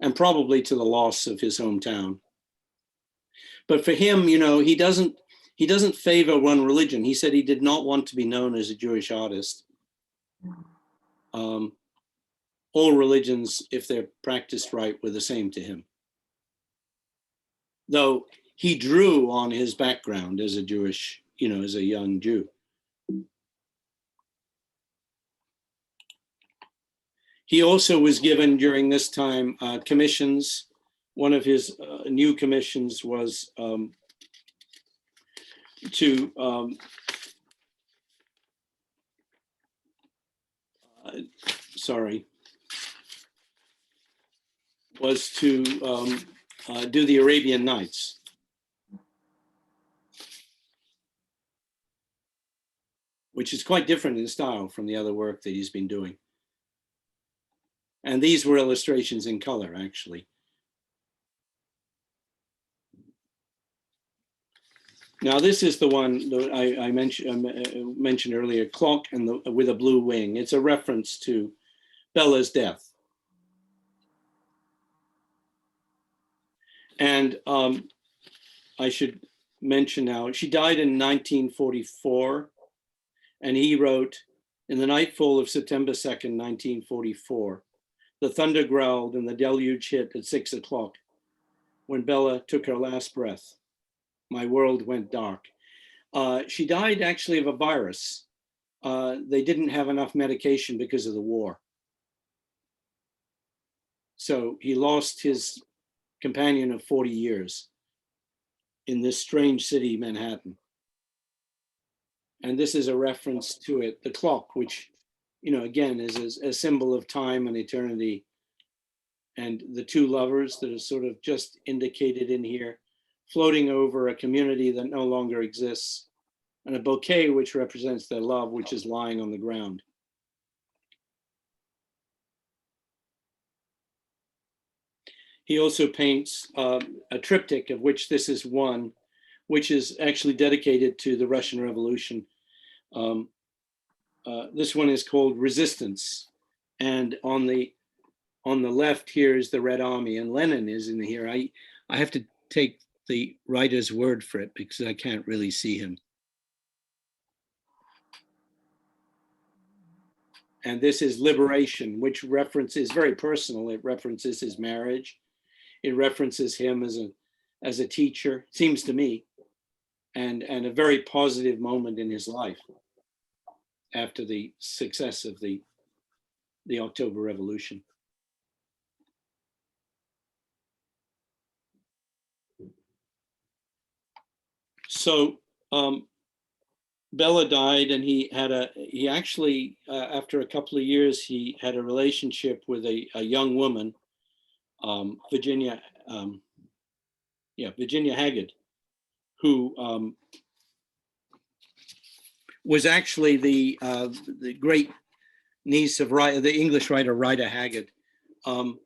and probably to the loss of his hometown. But for him, you know, he doesn't favor one religion. He said he did not want to be known as a Jewish artist. All religions, if they're practiced right, were the same to him. Though he drew on his background as a Jewish, you know, as a young Jew. He also was given during this time commissions. One of his new commissions was to do the Arabian Nights. Which is quite different in style from the other work that he's been doing. And these were illustrations in color, actually. Now this is the one that I mentioned earlier, clock and with a blue wing. It's a reference to Bella's death. And I should mention now, she died in 1944, and he wrote, in the nightfall of September 2nd, 1944, the thunder growled and the deluge hit at 6 o'clock. When Bella took her last breath, my world went dark. She died actually of a virus. They didn't have enough medication because of the war. So he lost his companion of 40 years in this strange city, Manhattan. And this is a reference to it, the clock, which, you know, again, is a symbol of time and eternity. And the two lovers that are sort of just indicated in here, floating over a community that no longer exists, and a bouquet which represents their love, which is lying on the ground. He also paints a triptych, of which this is one, which is actually dedicated to the Russian Revolution. This one is called Resistance. And on the left here is the Red Army, and Lenin is in here. I have to take the writer's word for it because I can't really see him. And this is Liberation, which is very personal. It references his marriage. It references him as a teacher, seems to me, and a very positive moment in his life after the success of the October Revolution. So Bella died, and he actually, after a couple of years, he had a relationship with a young woman, Virginia Haggard, who was actually the great niece of the English writer Rider Haggard. And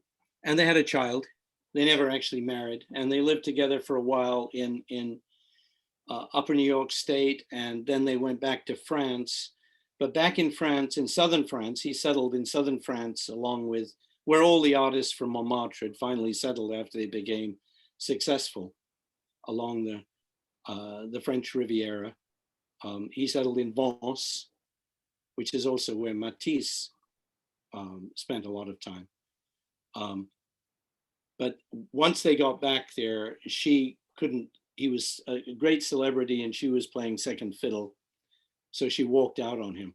they had a child. They never actually married, and they lived together for a while in Upper New York State, and then they went back to France. But back in France, in southern France, he settled in southern France, along with where all the artists from Montmartre had finally settled after they became successful along the French Riviera. He settled in Vence, which is also where Matisse spent a lot of time. But once they got back there, he was a great celebrity and she was playing second fiddle. So she walked out on him.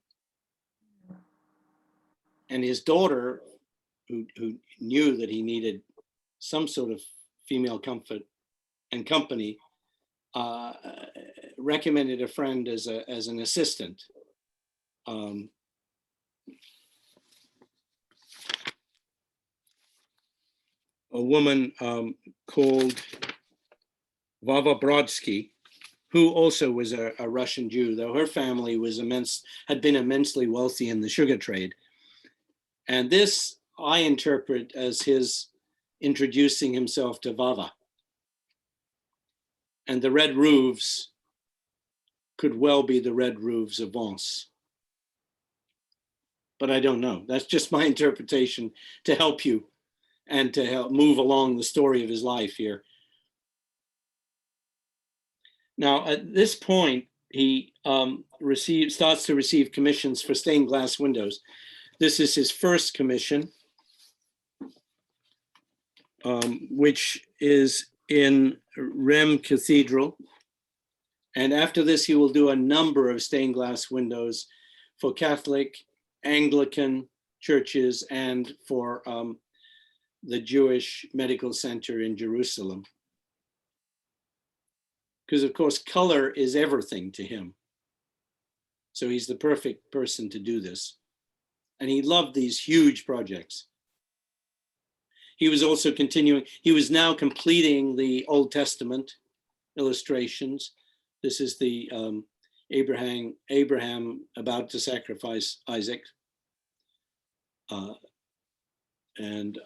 And his daughter, who knew that he needed some sort of female comfort and company, recommended a friend as an assistant. A woman called Vava Brodsky, who also was a Russian Jew, though her family had been immensely wealthy in the sugar trade. And this I interpret as his introducing himself to Vava. And the red roofs could well be the red roofs of Vence. But I don't know. That's just my interpretation to help you and to help move along the story of his life here. Now, at this point, he starts to receive commissions for stained glass windows. This is his first commission, which is in Rheims Cathedral. And after this, he will do a number of stained glass windows for Catholic, Anglican churches, and for the Jewish Medical Center in Jerusalem. Because of course, color is everything to him. So he's the perfect person to do this. And he loved these huge projects. He was also he was now completing the Old Testament illustrations. This is the Abraham about to sacrifice Isaac. And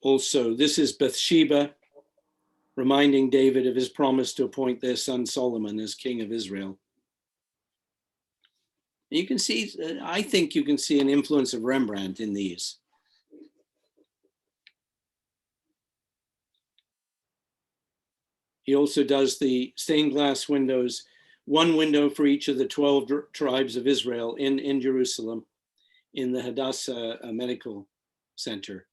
also, this is Bathsheba reminding David of his promise to appoint their son Solomon as king of Israel. You can see, I think you can see an influence of Rembrandt in these. He also does the stained glass windows, one window for each of the 12 tribes of Israel in Jerusalem, in the Hadassah Medical Center.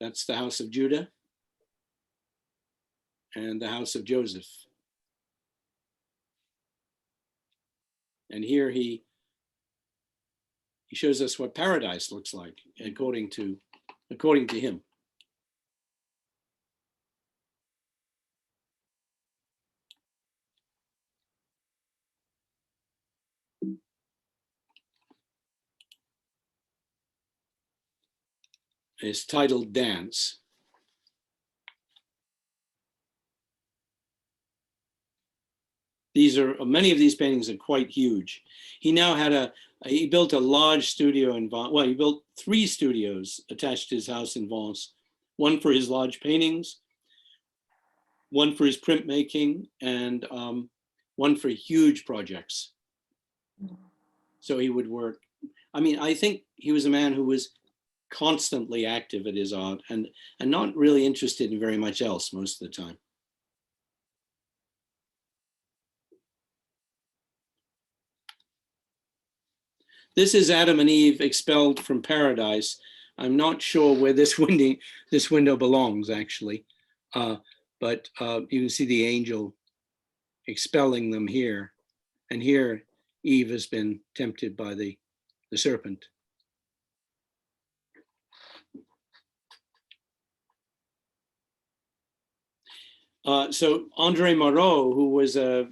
That's the house of Judah and the house of Joseph. And here he shows us what paradise looks like according to him. It's titled Dance. Many of these paintings are quite huge. He now he built a large studio in Vence. Well, he built 3 studios attached to his house in Vence. One for his large paintings, one for his printmaking, and one for huge projects. So he would work. I mean, I think he was a man who was constantly active at his art and not really interested in very much else most of the time. This is Adam and Eve expelled from paradise. I'm not sure where this window belongs, actually, but you can see the angel expelling them here, and here Eve has been tempted by the serpent. So Andre Marot, who was a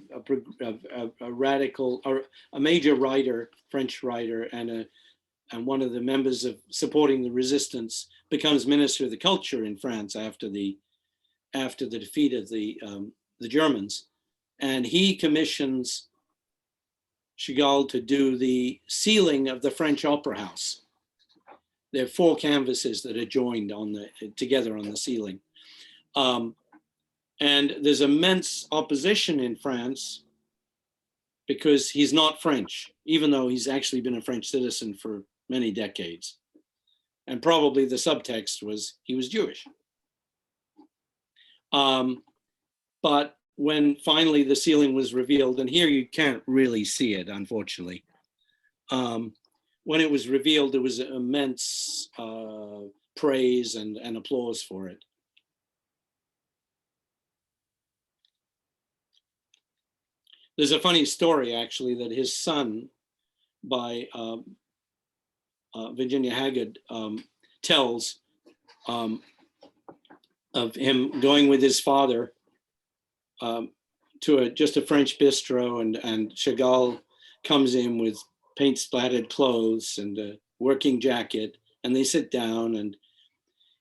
radical, or a major writer, French writer, and one of the members of supporting the resistance, becomes Minister of the Culture in France after the defeat of the Germans, and he commissions Chagall to do the ceiling of the French Opera House. There are 4 canvases that are joined together on the ceiling. And there's immense opposition in France because he's not French, even though he's actually been a French citizen for many decades. And probably the subtext was he was Jewish. But when finally the ceiling was revealed, and here you can't really see it, unfortunately. When it was revealed, there was immense praise and applause for it. There's a funny story, actually, that his son, by Virginia Haggard, tells of him going with his father to just a French bistro, and Chagall comes in with paint splattered clothes and a working jacket, and they sit down, and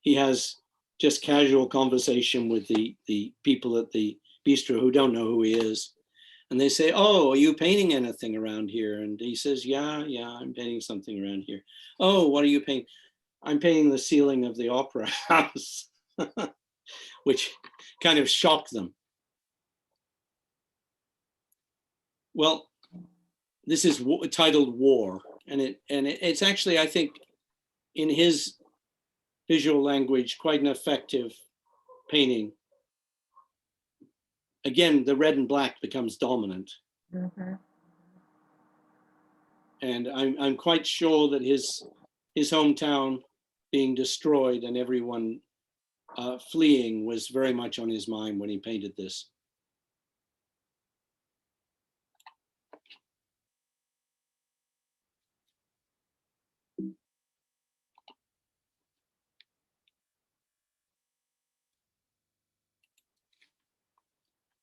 he has just casual conversation with the people at the bistro who don't know who he is. And they say, "Oh, are you painting anything around here?" And he says, yeah, I'm painting something around here. "Oh, what are you painting?" "I'm painting the ceiling of the opera house," which kind of shocked them. Well, this is titled War, and it's actually, I think, in his visual language, quite an effective painting. Again, the red and black becomes dominant. Mm-hmm. And I'm quite sure that his hometown being destroyed and everyone fleeing was very much on his mind when he painted this.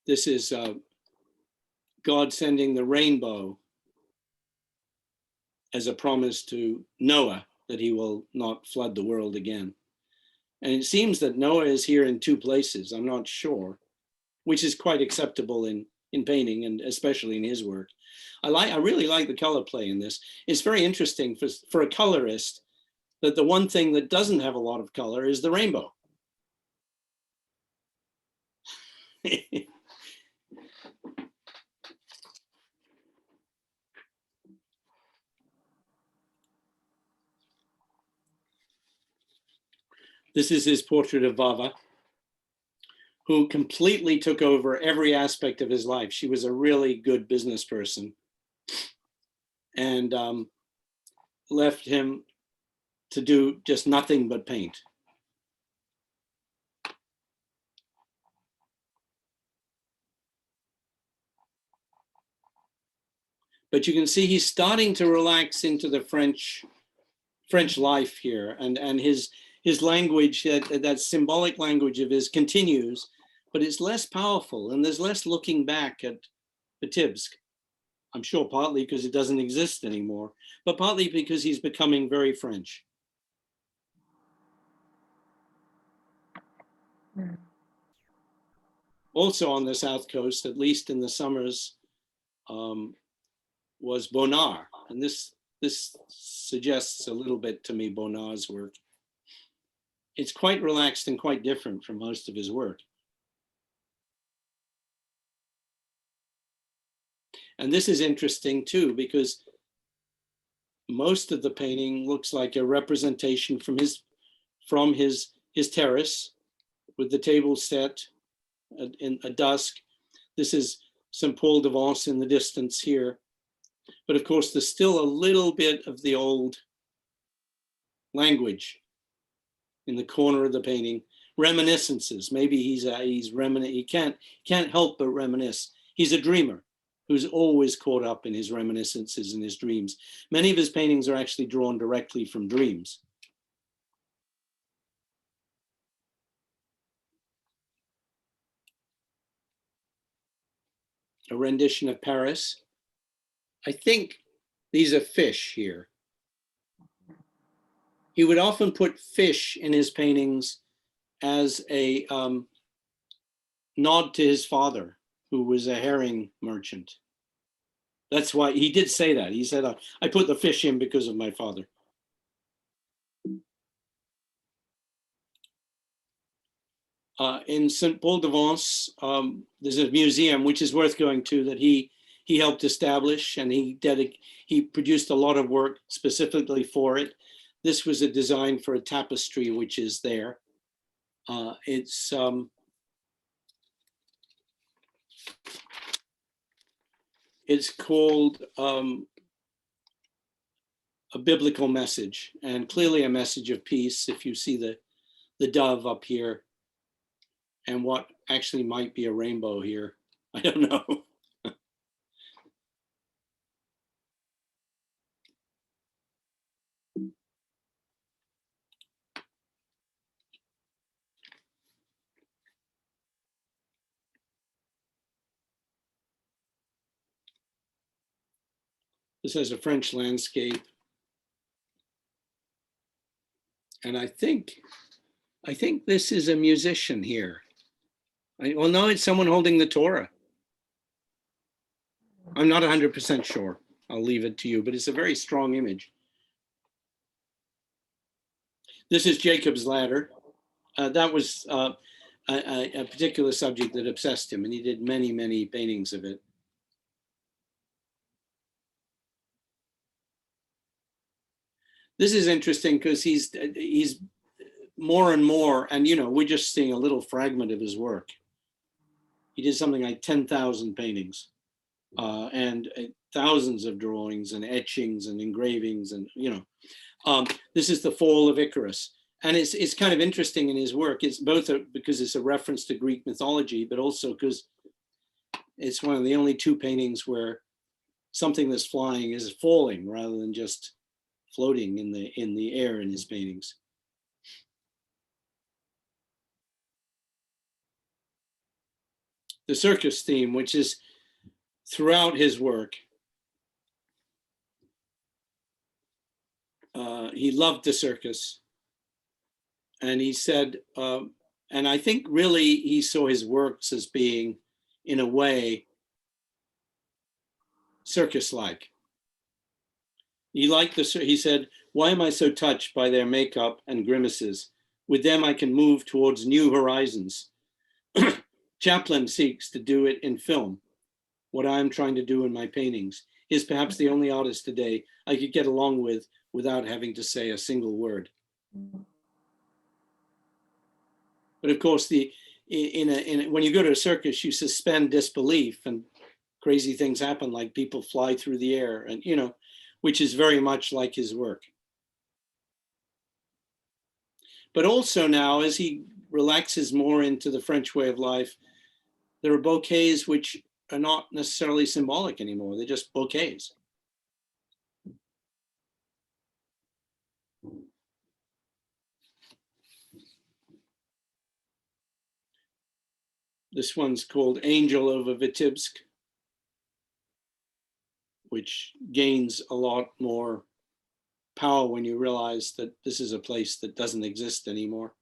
This is God sending the rainbow as a promise to Noah that he will not flood the world again. And it seems that Noah is here in 2 places, I'm not sure, which is quite acceptable in painting, and especially in his work. I really like the color play in this. It's very interesting for a colorist that the one thing that doesn't have a lot of color is the rainbow. This is his portrait of Vava, who completely took over every aspect of his life. She was a really good business person, and left him to do just nothing but paint. But you can see he's starting to relax into the French life here, and his language, that symbolic language of his, continues, but it's less powerful, and there's less looking back at Vitebsk. I'm sure partly because it doesn't exist anymore, but partly because he's becoming very French. Also on the South Coast, at least in the summers, was Bonnard, and this suggests a little bit to me Bonnard's work. It's quite relaxed and quite different from most of his work. And this is interesting too, because most of the painting looks like a representation from his terrace, with the table set in a dusk. This is St. Paul de Vence in the distance here. But of course, there's still a little bit of the old language in the corner of the painting. Reminiscences. Maybe he can't help but reminisce. He's a dreamer who's always caught up in his reminiscences and his dreams. Many of his paintings are actually drawn directly from dreams. A rendition of Paris. I think these are fish here. He would often put fish in his paintings as a nod to his father, who was a herring merchant. That's why he did say that. He said, I put the fish in because of my father. In St. Paul de Vence, there's a museum which is worth going to that he helped establish, and he produced a lot of work specifically for it. This was a design for a tapestry which is there. It's called A Biblical Message, and clearly a message of peace. If you see the dove up here, and what actually might be a rainbow here, I don't know. This is a French landscape. And I think this is a musician here. Well, no, it's someone holding the Torah. I'm not 100% sure. I'll leave it to you, but it's a very strong image. This is Jacob's Ladder. That was a particular subject that obsessed him, and he did many, many paintings of it. This is interesting because he's more and more, and we're just seeing a little fragment of his work. He did something like 10,000 paintings and thousands of drawings and etchings and engravings, and this is the Fall of Icarus. And it's kind of interesting in his work. It's both because it's a reference to Greek mythology, but also because it's one of the only two paintings where something that's flying is falling rather than just floating in the air in his paintings. The circus theme, which is throughout his work. He loved the circus. And he said, and I think really he saw his works as being, in a way, circus-like. He said, why am I so touched by their makeup and grimaces? With them I can move towards new horizons. Chaplin seeks to do it in film, what I'm trying to do in my paintings. He's perhaps the only artist today I could get along with without having to say a single word. But of course, when you go to a circus, you suspend disbelief and crazy things happen, like people fly through the air, and which is very much like his work. But also now, as he relaxes more into the French way of life, there are bouquets which are not necessarily symbolic anymore. They're just bouquets. This one's called Angel over Vitebsk, which gains a lot more power when you realize that this is a place that doesn't exist anymore.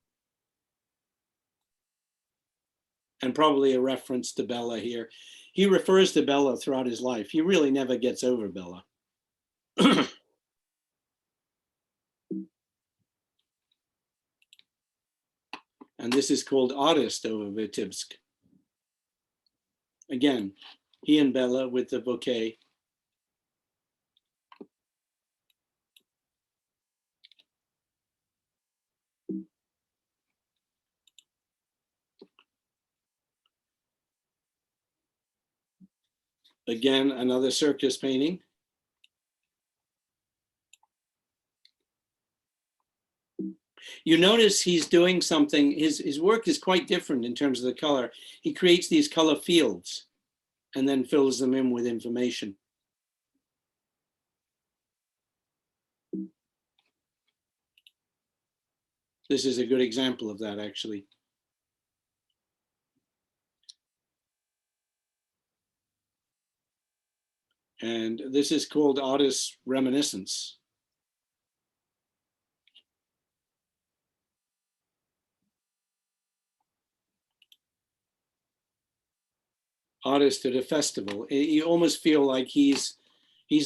And probably a reference to Bella here. He refers to Bella throughout his life. He really never gets over Bella. And this is called Artist over Vitebsk. Again, he and Bella with the bouquet. Again, another circus painting. You notice he's doing something, his work is quite different in terms of the color. He creates these color fields and then fills them in with information. This is a good example of that, actually. And this is called Artist's Reminiscence. Artist at a festival. You almost feel like he's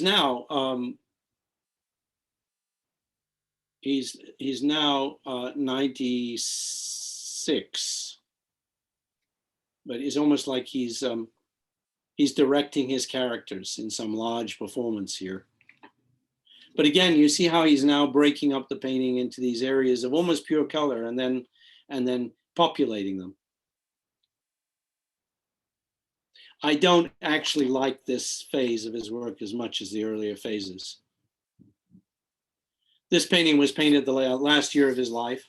now he's now 96, but it's almost like he's directing his characters in some large performance here. But again, you see how he's now breaking up the painting into these areas of almost pure color and then populating them. I don't actually like this phase of his work as much as the earlier phases. This painting was painted the last year of his life.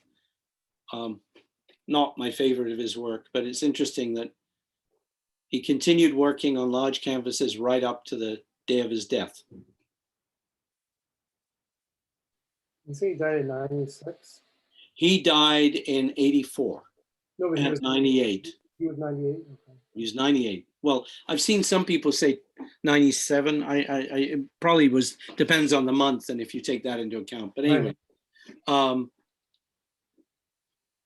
Not my favorite of his work, but it's interesting that he continued working on large canvases right up to the day of his death. You say he died in 96? He died in 84. No, but he was 98. He was 98. Okay. He was 98. Well, I've seen some people say 97. It probably depends on the month and if you take that into account. But anyway, an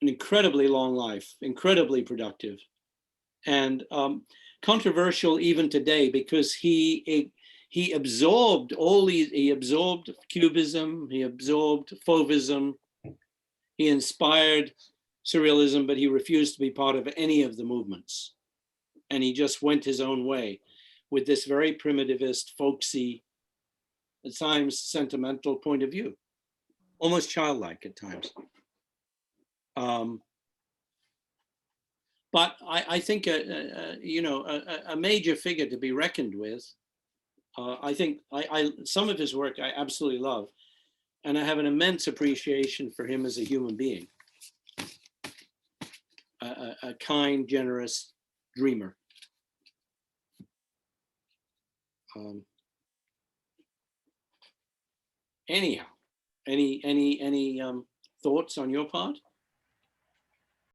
incredibly long life, incredibly productive, and controversial even today because he absorbed he absorbed Cubism, he absorbed Fauvism, he inspired Surrealism, but he refused to be part of any of the movements. And he just went his own way with this very primitivist, folksy, at times sentimental point of view, almost childlike at times. But I think a major figure to be reckoned with. I think some of his work I absolutely love, and I have an immense appreciation for him as a human being, a kind, generous dreamer. Anyhow, any thoughts on your part?